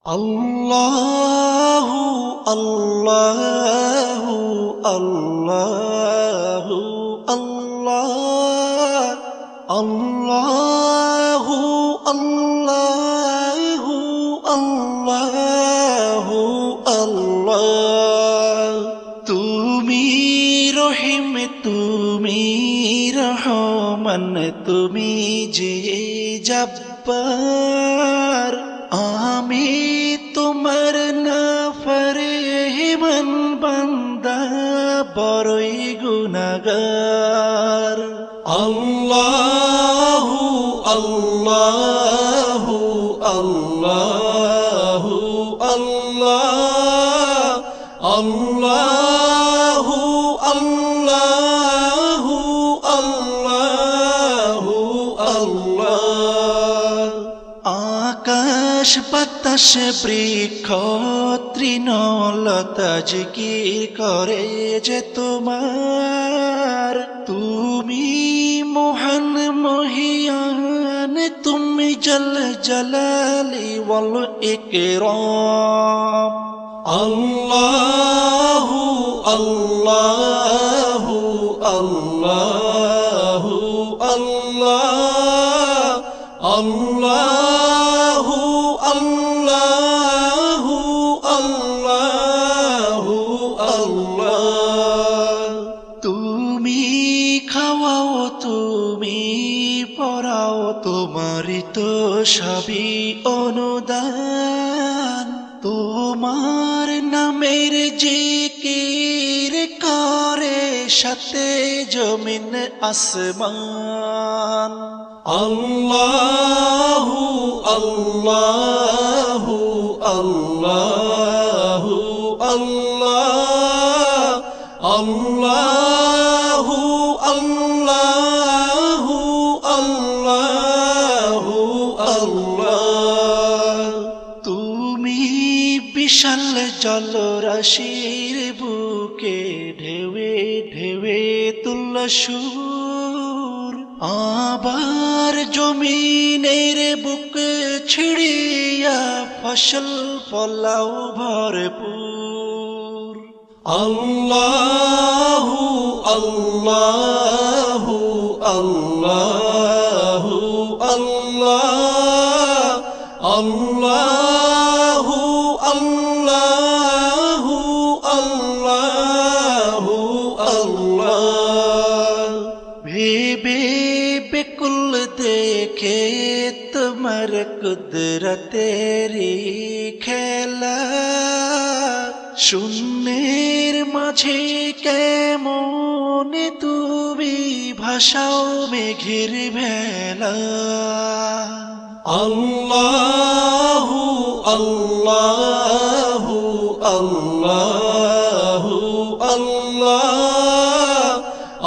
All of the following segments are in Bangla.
আল্লাহু আল্লাহু আল্লাহু আল্লাহ আল্লাহু আল্লাহু আল্লাহু আল্লাহ তুমি রহিম তুমি রহমান তুমি যে জব্বার আমি তোমার নাফরমান বান্দা বড়ই গুনাহগার আল্লাহু আল্লাহু আল্লাহু আল্লাহ আল্লাহু আল্লাহু আল্লাহু আল্লাহ আকাশ বাতাস বৃক্ষ তৃণলতা জিকির করে যে তোমার তুমি মহান মহিয়ান তুমি জল জলালি ওয়াল ইকরাম আল্লাহু আল্লাহু আল্লাহু আল্লাহ আল্লাহু আল্লাহু আল্লাহু আল্লাহ তুমি খাওয়াও তুমি পড়াও তোমারই তো সবই অনুদান তোমার নামের জিকির করে সাথে জমিন আসমান আল্লাহু আল্লাহু আল্লাহু আল্লাহ আল্লাহু আল্লাহু আল্লাহু আল্লাহ তুমি বিশাল জলরাশির বুকে ঢেউে ঢেউে তুল্লা সুর আবার জমিনের বুক ছিড়িয়া ফসল ফলাও ভরপুর আল্লাহু আল্লাহু আল্লাহু আল্লাহ আল্লাহু আল্লাহু আল্লাহু আল্লাহ ভেবে বেকুল দেখে তোমার কুদরতেরি খেলা শূন্যের মাঝে কেমন তুমি ভাষাও মেঘের ভেলা আল্লাহু আল্লাহু আল্লাহু আল্লাহ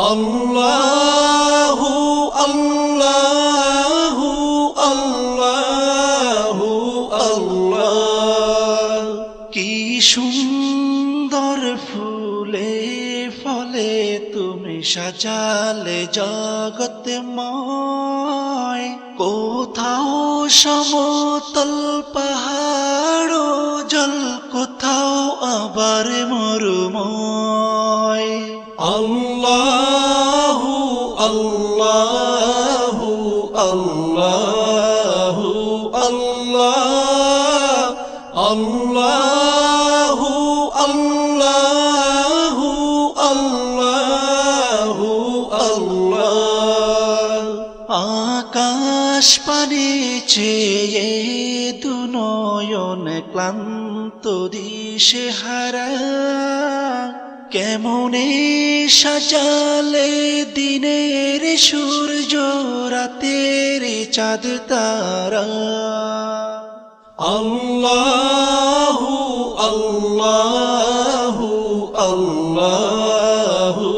আল্লাহু আল্লাহু আল্লাহু আল্লাহ কি সুন্দর ফুলে ফলে তুমি সাজালে জগৎময় কোথাও সমতল পাহাড় জল কোথাও আবার মরুময় আল্লাহু আল্লাহু আল্লাহু আল্লাহ আল্লাহু আল্লাহু আল্লাহু আল্লাহ আকাশ পানে চেয়ে দুনয়ন ক্লান্ত দিশে হারা কেমনে সাজালে দিনের সূর্য রাতের চাঁদ তারা আল্লাহু আল্লাহু আল্লাহু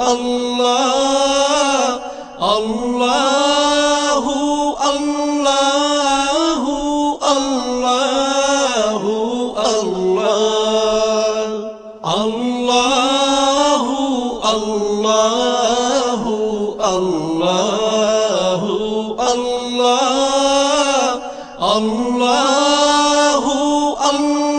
আল্লাহ আল্লাহু আল্লাহু আল্লাহু আল্লাহ আল্লাহু আল্লাহু আল্লাহু আল্লাহ আল্লাহু আল্লাহ